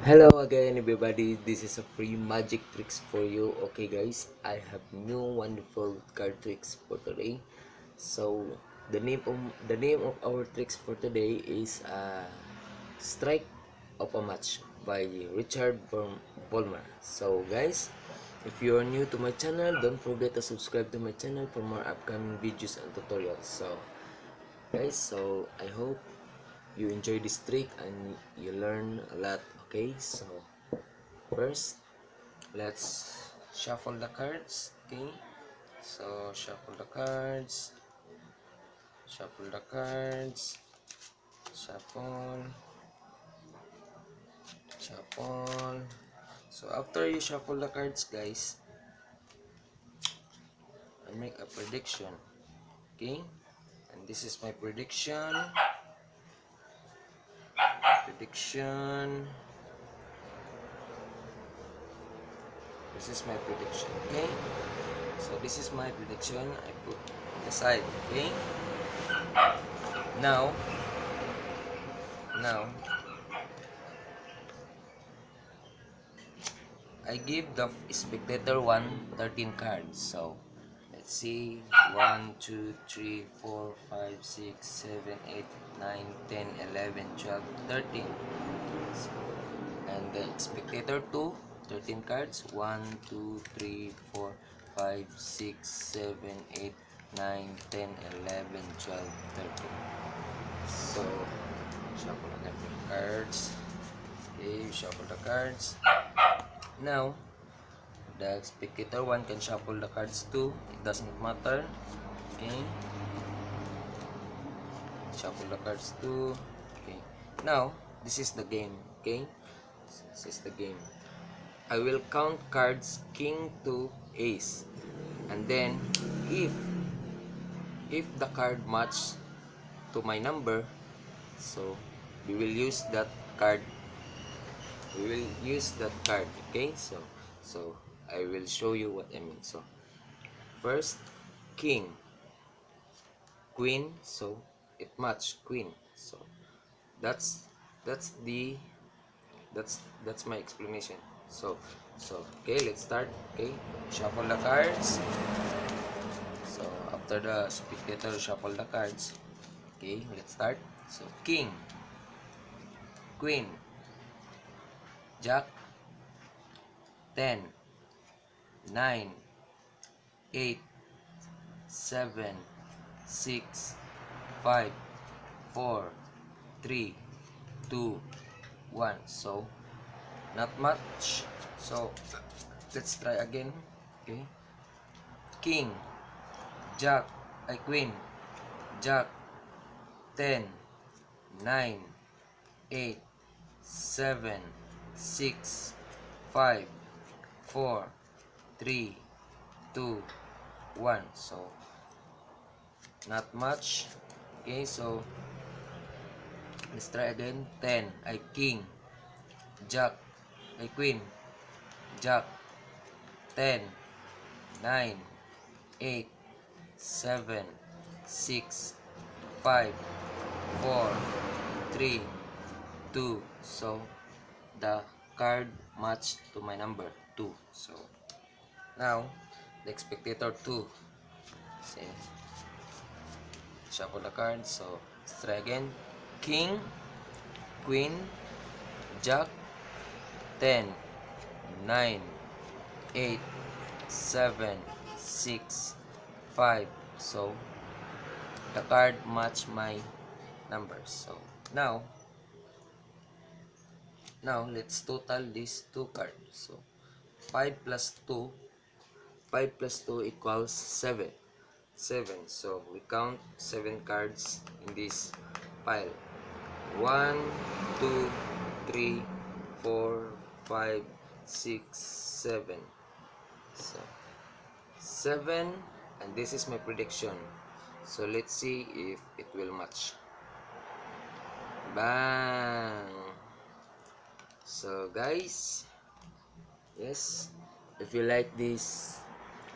Hello again everybody, this is a free magic tricks for you. Okay guys, I have new wonderful card tricks for today. So the name of our tricks for today is Strike of a Match by Richard Volmer. So guys, if you are new to my channel, don't forget to subscribe to my channel for more upcoming videos and tutorials. So guys, I hope you enjoy this trick and you learn a lot. Okay, so first, let's shuffle the cards. Okay, so shuffle the cards, shuffle, shuffle. So after you shuffle the cards, guys, I make a prediction. Okay, and this is my prediction. Prediction. This is my prediction. Okay, so this is my prediction. I put on the side. Okay, now, now. I give the spectator 13 cards. So let's see, 1, 2, 3, 4, 5, 6, 7, 8, 9, 10, 11, 12, 13. So, and the spectator 2, 13 cards, 1, 2, 3, 4, 5, 6, 7, 8, 9, 10, 11, 12, 13. So shuffle again the cards. Okay, shuffle the cards. Now the spectator 1 can shuffle the cards too. It doesn't matter. Okay. Shuffle the cards too. Okay. Now, this is the game. Okay. This is the game. I will count cards king to ace. And then, if the card match to my number, so we will use that card. We will use that card. Okay. So I will show you what I mean. So, first, king. Queen, so it matched queen. So that's the that's my explanation. So okay, let's start. Okay, shuffle the cards. So after the spectator shuffle the cards, okay, let's start. So king, queen, jack, 10, 9, 8, 7, 6, 5, 4, 3, 2, 1. So not much. So let's try again. Okay, king, jack, queen, jack, 10, 9, 8, 7, 6, 5, 4, 3, 2, 1. So not much. Okay, so let's try again. 10, king, jack, queen, jack, 10, 9, 8, 7, 6, 5, 4, 3, 2. So the card matched to my number 2. So now the spectator 2. See, shuffle the cards. So let's try again. King, queen, jack, 10, 9, 8, 7, 6, 5. So the card matched my numbers. So now let's total these two cards. So 5 plus 2 equals 7. So we count 7 cards in this pile. 1, 2, 3, 4, 5, 6, 7. So 7, and this is my prediction. So let's see if it will match. Bang! So guys, yes, if you like this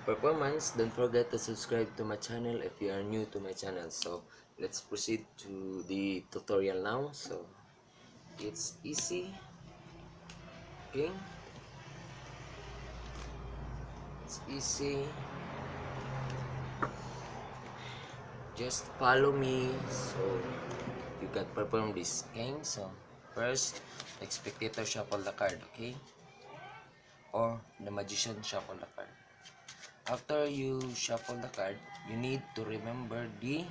performance, don't forget to subscribe to my channel if you are new to my channel. So let's proceed to the tutorial now. So it's easy. Okay, it's easy. Just follow me so you can perform this. Okay, so first, the spectator shuffle the card. Okay, or the magician shuffle the card. After you shuffle the card, you need to remember the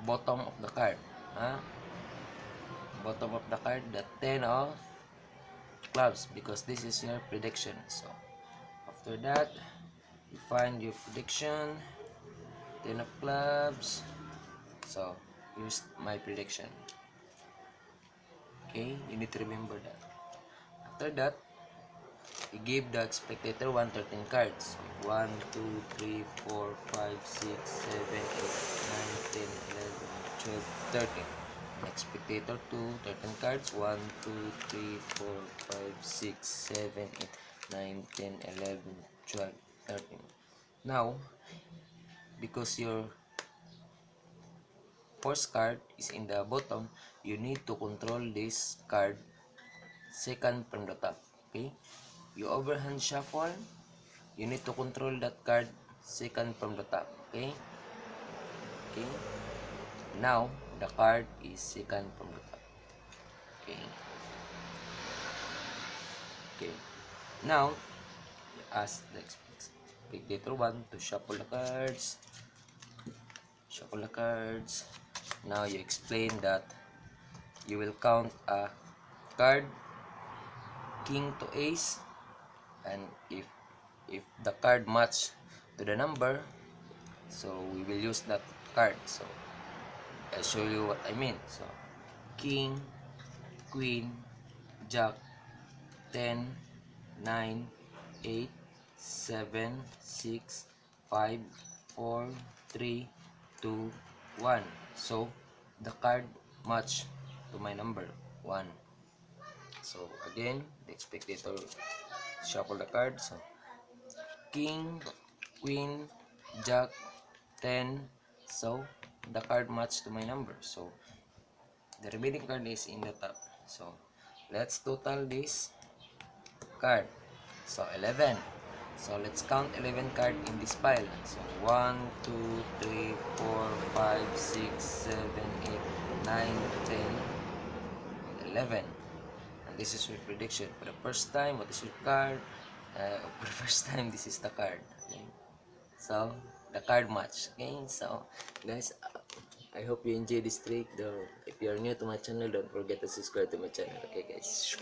bottom of the card. Huh? Bottom of the card, the 10 of clubs, because this is your prediction. So after that, you find your prediction, 10 of clubs. So here's my prediction. Okay, you need to remember that. After that, you give the spectator 113 cards. So 1, 2, 3, 4, 5, 6, 7, 8, 9, 10, 11, 12, 13. Next spectator 2, 13 cards. 1, 2, 3, 4, 5, 6, 7, 8, 9, 10, 11, 12, 13. Now, because your first card is in the bottom, you need to control this card second from the top. Okay? You overhand shuffle, you need to control that card second from the top. Okay? Okay? Now, the card is second from the top. Okay? Okay. Now, you ask the spectator 1 to shuffle the cards. Shuffle the cards. Now, you explain that you will count a card king to ace, and if the card match to the number, so we will use that card. So I'll show you what I mean. So king, queen, jack, 10, 9, 8, 7, 6, 5, 4, 3, 2, 1. So the card match to my number 1. So again, the spectator shuffle the cards. So king, queen, jack, 10. So the card match to my number. So the remaining card is in the top. So let's total this card. So 11. So let's count 11 card in this pile. So 1, 2, 3, 4, 5, 6, 7, 8, 9, 10, 11. And this is your prediction. For the first time, what is your card? For the first time, this is the card. Okay? So, the card match. Okay? So, guys, I hope you enjoy this trick. Though, if you are new to my channel, don't forget to subscribe to my channel. Okay, guys?